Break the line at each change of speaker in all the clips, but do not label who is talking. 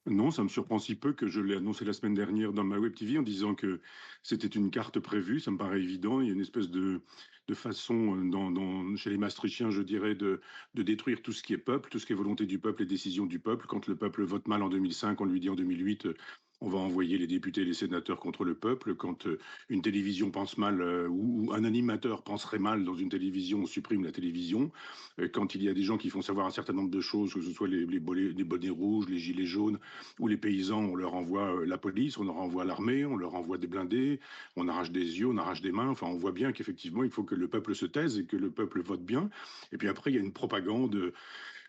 Non, ça me surprend si peu que je l'ai annoncé la semaine dernière dans ma Web TV en disant que c'était une carte prévue. Ça me paraît évident. Il y a une espèce de façon chez les Maastrichtiens, je dirais, de détruire tout ce qui est peuple, tout ce qui est volonté du peuple et décision du peuple. Quand le peuple vote mal en 2005, on lui dit en 2008, on va envoyer les députés et les sénateurs contre le peuple. Quand une télévision pense mal ou un animateur penserait mal dans une télévision, on supprime la télévision. Quand il y a des gens qui font savoir un certain nombre de choses, que ce soit les bonnets rouges, les gilets jaunes, ou les paysans, on leur envoie la police, on leur envoie l'armée, on leur envoie des blindés, on arrache des yeux, on arrache des mains. Enfin, on voit bien qu'effectivement, il faut que le peuple se taise et que le peuple vote bien. Et puis après, il y a une propagande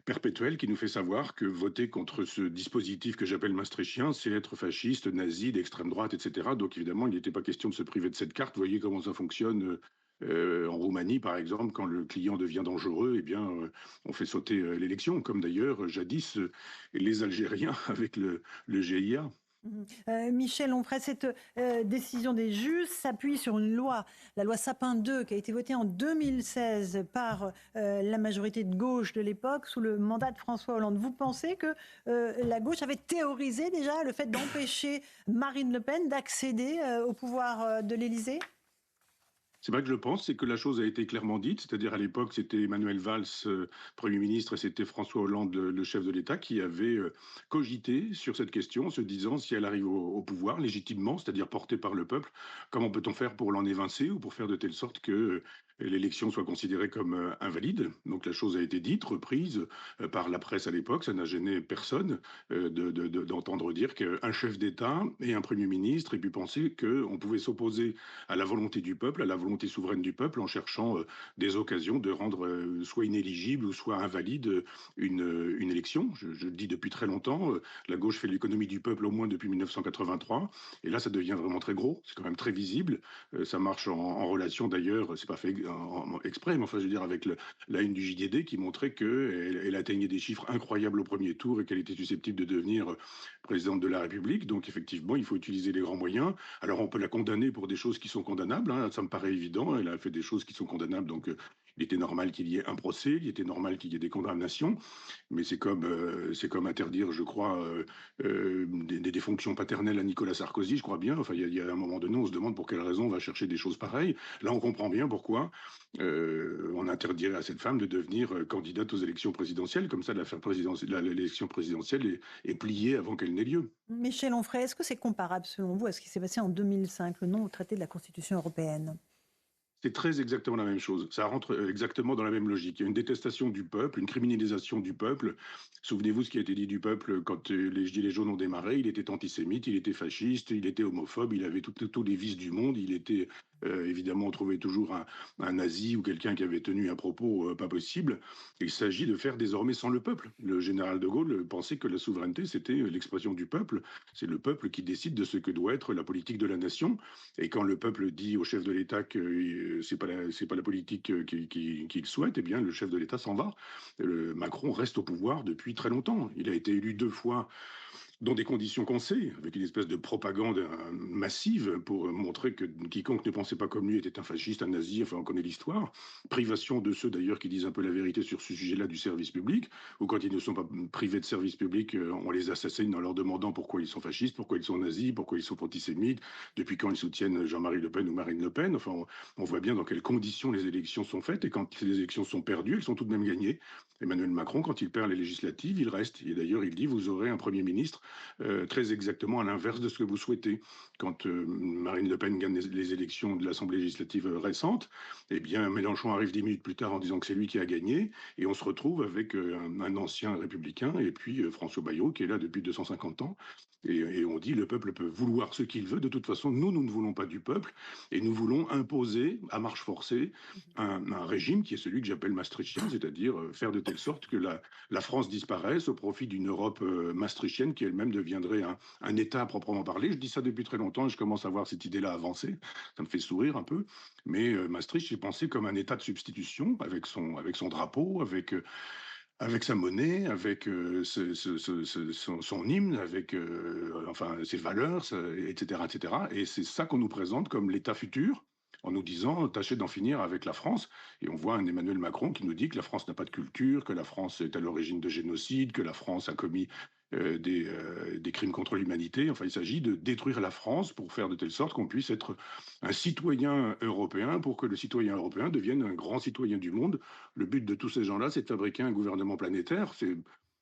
perpétuelle qui nous fait savoir que voter contre ce dispositif que j'appelle maastrichtien, c'est être fasciste, nazi, d'extrême droite, etc. Donc évidemment, il n'était pas question de se priver de cette carte. Vous voyez comment ça fonctionne. En Roumanie, par exemple, quand le client devient dangereux, eh bien, on fait sauter l'élection, comme d'ailleurs jadis les Algériens avec le GIA.
Mhm. Michel Onfray, cette décision des juges s'appuie sur une loi, la loi Sapin 2, qui a été votée en 2016 par la majorité de gauche de l'époque, sous le mandat de François Hollande. Vous pensez que la gauche avait théorisé déjà le fait d'empêcher Marine Le Pen d'accéder au pouvoir de l'Élysée?
C'est vrai que je pense, c'est que la chose a été clairement dite, c'est-à-dire à l'époque c'était Emmanuel Valls, Premier ministre, et c'était François Hollande, le chef de l'État, qui avait cogité sur cette question, se disant si elle arrive au pouvoir légitimement, c'est-à-dire portée par le peuple, comment peut-on faire pour l'en évincer ou pour faire de telle sorte que l'élection soit considérée comme invalide. Donc la chose a été dite, reprise par la presse à l'époque, ça n'a gêné personne d'entendre dire qu'un chef d'État et un Premier ministre aient pu penser qu'on pouvait s'opposer à la volonté du peuple, à la volonté souveraine du peuple, en cherchant des occasions de rendre soit inéligible ou soit invalide une élection. Je le dis depuis très longtemps, la gauche fait l'économie du peuple au moins depuis 1983, et là ça devient vraiment très gros, c'est quand même très visible. Ça marche en relation d'ailleurs, c'est pas fait exprès, mais enfin je veux dire avec la une du JDD qui montrait qu'elle atteignait des chiffres incroyables au premier tour et qu'elle était susceptible de devenir présidente de la République. Donc effectivement, il faut utiliser les grands moyens. Alors on peut la condamner pour des choses qui sont condamnables, hein, ça me paraît évident. Elle a fait des choses qui sont condamnables, donc il était normal qu'il y ait un procès, il était normal qu'il y ait des condamnations. Mais c'est comme interdire, je crois, des fonctions paternelles à Nicolas Sarkozy, je crois bien. Enfin, il y a un moment donné, on se demande pour quelle raison on va chercher des choses pareilles. Là, on comprend bien pourquoi on interdirait à cette femme de devenir candidate aux élections présidentielles. Comme ça, l'affaire présidentielle, l'élection présidentielle est pliée avant qu'elle n'ait lieu.
Michel Onfray, est-ce que c'est comparable selon vous à ce qui s'est passé en 2005, le non au traité de la Constitution européenne?
C'est très exactement la même chose. Ça rentre exactement dans la même logique. Il y a une détestation du peuple, une criminalisation du peuple. Souvenez-vous ce qui a été dit du peuple quand les Gilets jaunes ont démarré. Il était antisémite, il était fasciste, il était homophobe, il avait tous les vices du monde. Il était évidemment, on trouvait toujours un nazi ou quelqu'un qui avait tenu un propos pas possible. Il s'agit de faire désormais sans le peuple. Le général de Gaulle pensait que la souveraineté, c'était l'expression du peuple. C'est le peuple qui décide de ce que doit être la politique de la nation. Et quand le peuple dit au chef de l'État que c'est pas la politique qu'il souhaite, eh bien le chef de l'État s'en va. Macron reste au pouvoir depuis très longtemps. Il a été élu 2 fois dans des conditions qu'on sait, avec une espèce de propagande massive pour montrer que quiconque ne pensait pas comme lui était un fasciste, un nazi, enfin on connaît l'histoire. Privation de ceux d'ailleurs qui disent un peu la vérité sur ce sujet-là du service public, ou quand ils ne sont pas privés de service public, on les assassine en leur demandant pourquoi ils sont fascistes, pourquoi ils sont nazis, pourquoi ils sont antisémites, depuis quand ils soutiennent Jean-Marie Le Pen ou Marine Le Pen. Enfin, on voit bien dans quelles conditions les élections sont faites, et quand les élections sont perdues, elles sont tout de même gagnées. Emmanuel Macron, quand il perd les législatives, il reste. Et d'ailleurs, il dit, vous aurez un Premier ministre très exactement à l'inverse de ce que vous souhaitez. Quand Marine Le Pen gagne les élections de l'Assemblée législative récente, eh bien Mélenchon arrive 10 minutes plus tard en disant que c'est lui qui a gagné, et on se retrouve avec un ancien républicain et puis François Bayrou qui est là depuis 250 ans. Et on dit le peuple peut vouloir ce qu'il veut. De toute façon, nous ne voulons pas du peuple et nous voulons imposer à marche forcée un régime qui est celui que j'appelle maastrichtien, c'est-à-dire faire de telle sorte que la France disparaisse au profit d'une Europe maastrichtienne qui elle-même deviendrait un État à proprement parler. Je dis ça depuis très longtemps et je commence à voir cette idée-là avancer. Ça me fait sourire un peu. Mais Maastricht, j'ai pensé comme un État de substitution avec son drapeau, avec sa monnaie, avec son hymne, avec enfin ses valeurs, etc., etc. Et c'est ça qu'on nous présente comme l'État futur, en nous disant tâchez d'en finir avec la France. Et on voit un Emmanuel Macron qui nous dit que la France n'a pas de culture, que la France est à l'origine de génocide, que la France a commis des crimes contre l'humanité. Enfin, il s'agit de détruire la France pour faire de telle sorte qu'on puisse être un citoyen européen, pour que le citoyen européen devienne un grand citoyen du monde. Le but de tous ces gens-là, c'est de fabriquer un gouvernement planétaire. C'est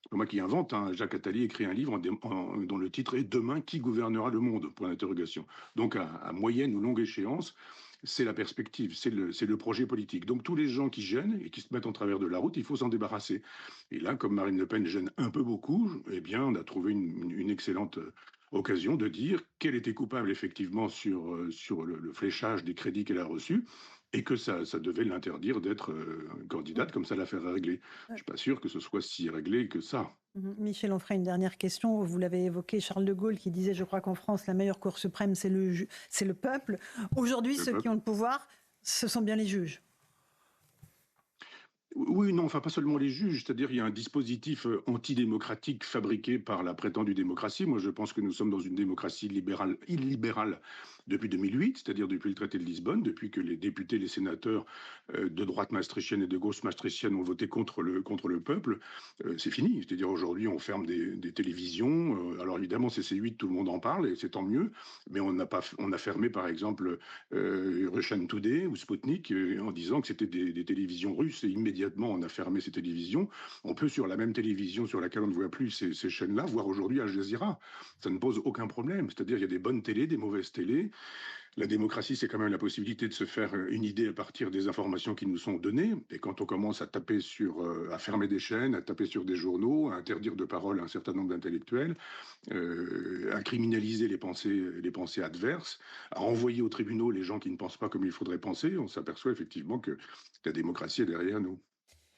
pas moi qui invente, hein. Jacques Attali écrit un livre dont le titre est Demain, qui gouvernera le monde, point d'interrogation. Donc, à moyenne ou longue échéance, c'est la perspective, c'est le projet politique. Donc tous les gens qui gênent et qui se mettent en travers de la route, il faut s'en débarrasser. Et là, comme Marine Le Pen gêne un peu beaucoup, eh bien, on a trouvé une excellente occasion de dire qu'elle était coupable effectivement sur le fléchage des crédits qu'elle a reçus et que ça devait l'interdire d'être candidate, comme ça l'affaire est réglée. Je ne suis pas sûr que ce soit si réglé que ça.
Michel Onfray, une dernière question. Vous l'avez évoqué, Charles de Gaulle qui disait, je crois qu'en France, la meilleure cour suprême, c'est le peuple. Aujourd'hui,
Le
ceux qui
peuple.
ont le pouvoir, ce sont bien les juges.
Oui, non, enfin pas seulement les juges, c'est-à-dire il y a un dispositif antidémocratique fabriqué par la prétendue démocratie. Moi, je pense que nous sommes dans une démocratie libérale, illibérale depuis 2008, c'est-à-dire depuis le traité de Lisbonne, depuis que les députés, les sénateurs de droite maastrichtienne et de gauche maastrichtienne ont voté contre le peuple. C'est fini, c'est-à-dire aujourd'hui on ferme des télévisions. Alors évidemment, c'est C8, tout le monde en parle et c'est tant mieux, mais on a fermé par exemple Russia Today ou Sputnik en disant que c'était des télévisions russes et immédiatement on a fermé ces télévisions. On peut sur la même télévision sur laquelle on ne voit plus ces chaînes-là voir aujourd'hui Al Jazeera. Ça ne pose aucun problème. C'est-à-dire il y a des bonnes télés, des mauvaises télés. La démocratie, c'est quand même la possibilité de se faire une idée à partir des informations qui nous sont données. Et quand on commence à taper à fermer des chaînes, à taper sur des journaux, à interdire de parole un certain nombre d'intellectuels, à criminaliser les pensées adverses, à envoyer aux tribunaux les gens qui ne pensent pas comme il faudrait penser, on s'aperçoit effectivement que la démocratie est derrière nous.